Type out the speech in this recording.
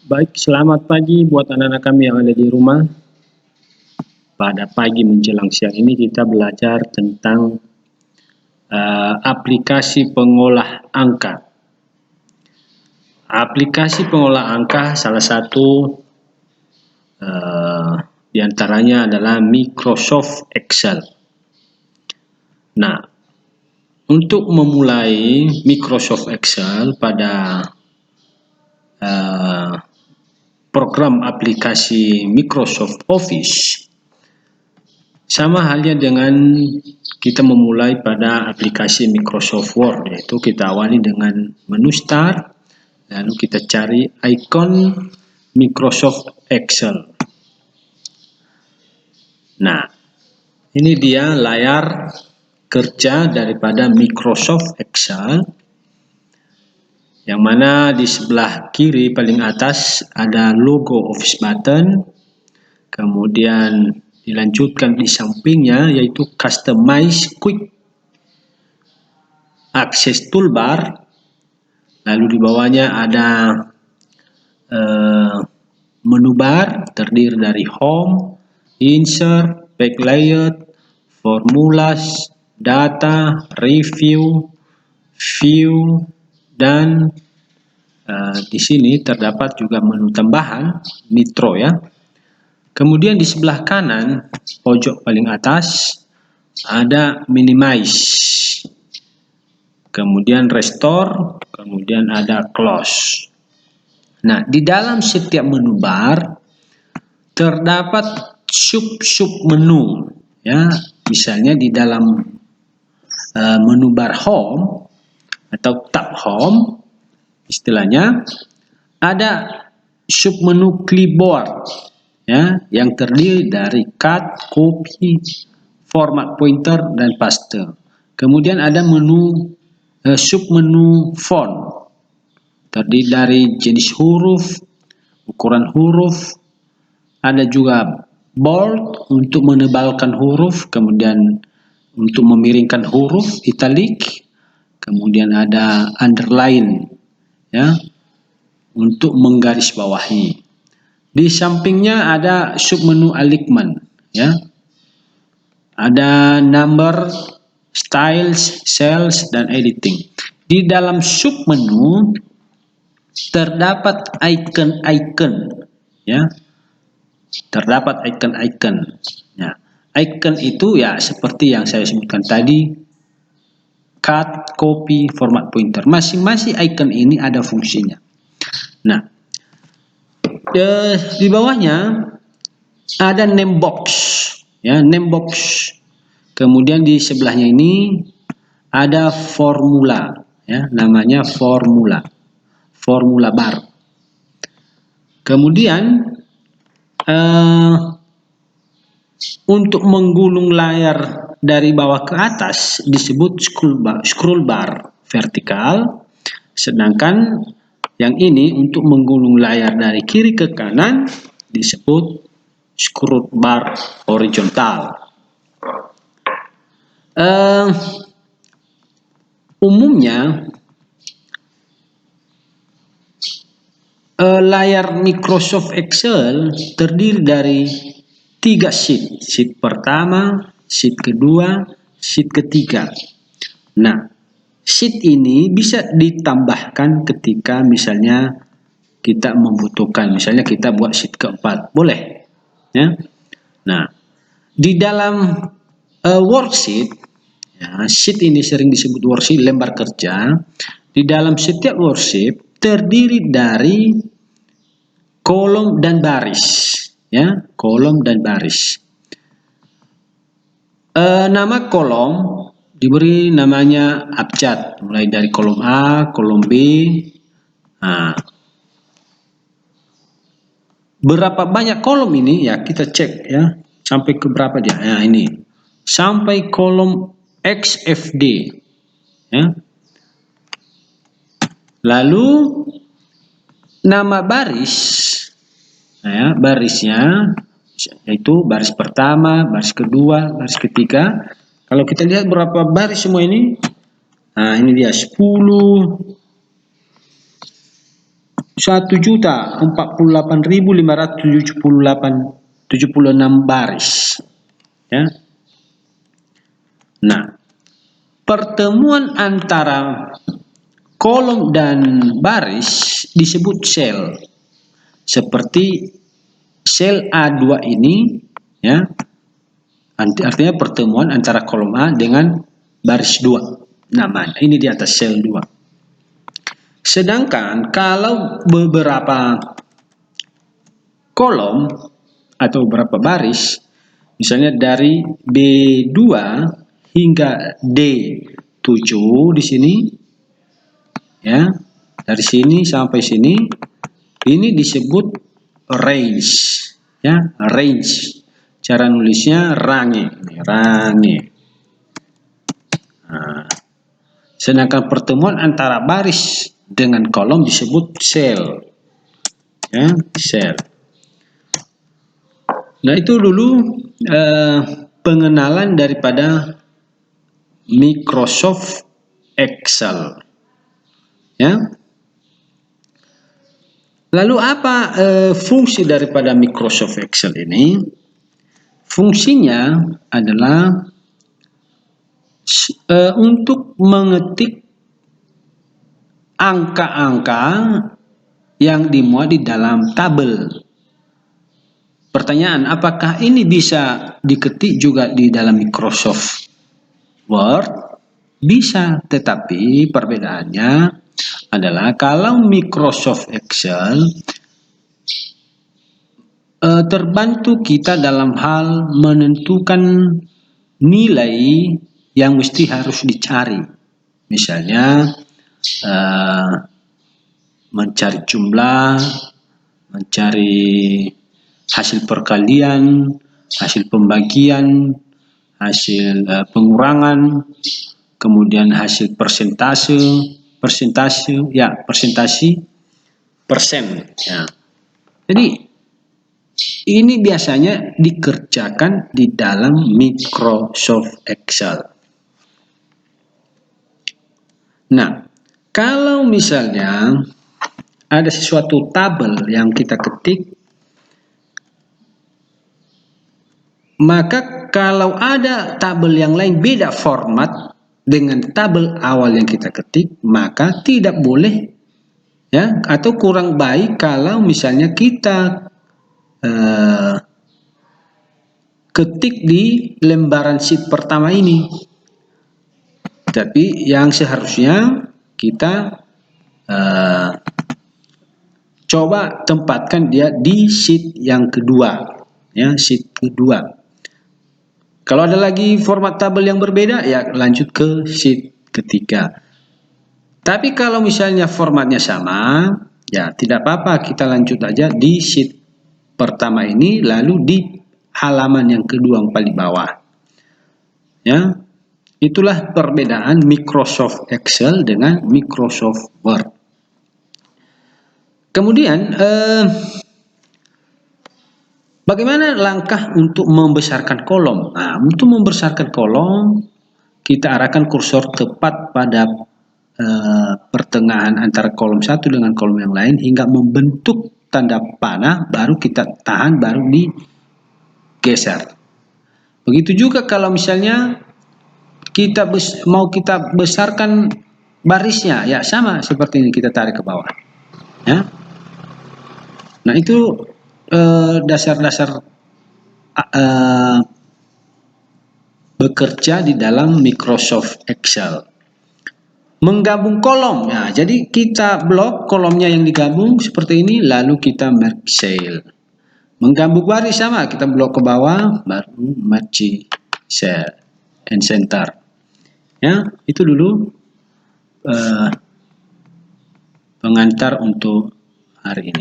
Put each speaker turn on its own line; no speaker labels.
Baik, selamat pagi buat anak-anak kami yang ada di rumah. Pada pagi menjelang siang ini kita belajar tentang aplikasi pengolah angka. Aplikasi pengolah angka salah satu di antaranya adalah Microsoft Excel. Nah, untuk memulai Microsoft Excel pada program aplikasi Microsoft Office, sama halnya dengan kita memulai pada aplikasi Microsoft Word, yaitu kita awali dengan menu Start, lalu kita cari ikon Microsoft Excel. Nah, ini dia layar kerja daripada Microsoft Excel, yang mana di sebelah kiri paling atas ada logo Office button, kemudian dilanjutkan di sampingnya yaitu Customize Quick Access Toolbar, lalu di bawahnya ada menu bar terdiri dari Home, Insert, Back Layout, Formulas, Data, Review, View, dan di sini terdapat juga menu tambahan Nitro ya. Kemudian di sebelah kanan pojok paling atas ada Minimize, kemudian Restore, kemudian ada Close. Nah, di dalam setiap menu bar terdapat sub-sub menu ya. Misalnya di dalam menu bar Home atau tab Home istilahnya ada sub menu Clipboard ya, yang terdiri dari cut, copy, format pointer, dan paste. Kemudian ada menu sub menu font, terdiri dari jenis huruf, ukuran huruf, ada juga bold untuk menebalkan huruf, kemudian untuk memiringkan huruf, italic, kemudian ada underline ya, untuk menggarisbawahi. Di sampingnya ada submenu alignment ya. Ada number, styles, cells, dan editing. Di dalam submenu terdapat icon-icon ya. Terdapat icon-icon. Ya. Icon itu ya seperti yang saya sebutkan tadi, cut, copy, format pointer. Masing-masing icon ini ada fungsinya. Nah, di bawahnya ada name box ya, name box. Kemudian di sebelahnya ini ada formula ya, namanya formula bar. Kemudian untuk menggulung layar dari bawah ke atas disebut scroll bar vertikal, sedangkan yang ini untuk menggulung layar dari kiri ke kanan disebut scroll bar horizontal. Umumnya layar Microsoft Excel terdiri dari 3 sheet. Sheet pertama, sheet kedua, sheet ketiga. Nah, sheet ini bisa ditambahkan ketika misalnya kita membutuhkan, misalnya kita buat sheet keempat, boleh ya. Nah, di dalam worksheet ya, sheet ini sering disebut worksheet, lembar kerja. Di dalam setiap worksheet terdiri dari kolom dan baris ya, kolom dan baris. Nama kolom diberi namanya abjad, mulai dari kolom A, kolom B. Nah, berapa banyak kolom ini ya, kita cek ya, sampai ke berapa dia. Nah, ini sampai kolom XFD ya. Lalu nama baris ya, barisnya yaitu baris pertama, baris kedua, baris ketiga. Kalau kita lihat berapa baris semua ini, nah ini dia 10, 1.048.576 baris. Ya. Nah, pertemuan antara kolom dan baris disebut sel. Seperti sel A2 ini, ya, artinya pertemuan antara kolom A dengan baris 2. Namanya ini di atas sel 2. Sedangkan kalau beberapa kolom atau beberapa baris, misalnya dari B2 hingga D7 di sini, ya, dari sini sampai sini, ini disebut range, ya, range. Cara nulisnya range. Nah, sedangkan pertemuan antara baris dengan kolom disebut sel, ya, sel. Nah, itu dulu pengenalan daripada Microsoft Excel, ya. Lalu apa fungsi daripada Microsoft Excel ini? Fungsinya adalah untuk mengetik angka-angka yang dimuat di dalam tabel. Pertanyaan, apakah ini bisa diketik juga di dalam Microsoft Word? Bisa, tetapi perbedaannya adalah kalau Microsoft Excel terbantu kita dalam hal menentukan nilai yang mesti harus dicari. Misalnya mencari jumlah, mencari hasil perkalian, hasil pembagian, hasil pengurangan, kemudian hasil persentase, persen. Ya. Jadi ini biasanya dikerjakan di dalam Microsoft Excel. Nah, kalau misalnya ada sesuatu tabel yang kita ketik, maka kalau ada tabel yang lain beda format dengan tabel awal yang kita ketik, maka tidak boleh, ya, atau kurang baik kalau misalnya kita ketik di lembaran sheet pertama ini. Tapi yang seharusnya kita coba tempatkan dia di sheet yang kedua, ya, sheet kedua. Kalau ada lagi format tabel yang berbeda, ya lanjut ke sheet ketiga. Tapi kalau misalnya formatnya sama, ya tidak apa-apa, kita lanjut aja di sheet pertama ini, lalu di halaman yang kedua yang paling bawah. Ya, itulah perbedaan Microsoft Excel dengan Microsoft Word. Kemudian bagaimana langkah untuk membesarkan kolom? Nah, untuk membesarkan kolom, kita arahkan kursor tepat pada pertengahan antara kolom satu dengan kolom yang lain hingga membentuk tanda panah, baru kita tahan, baru digeser. Begitu juga kalau misalnya kita mau kita besarkan barisnya, ya sama seperti ini, kita tarik ke bawah. Ya. Nah, itu dasar-dasar bekerja di dalam Microsoft Excel. Menggabung kolom, ya, jadi kita blok kolomnya yang digabung seperti ini, lalu kita merge cell. Menggabung baris sama, kita blok ke bawah, baru merge cell and center. Ya, itu dulu pengantar untuk hari ini.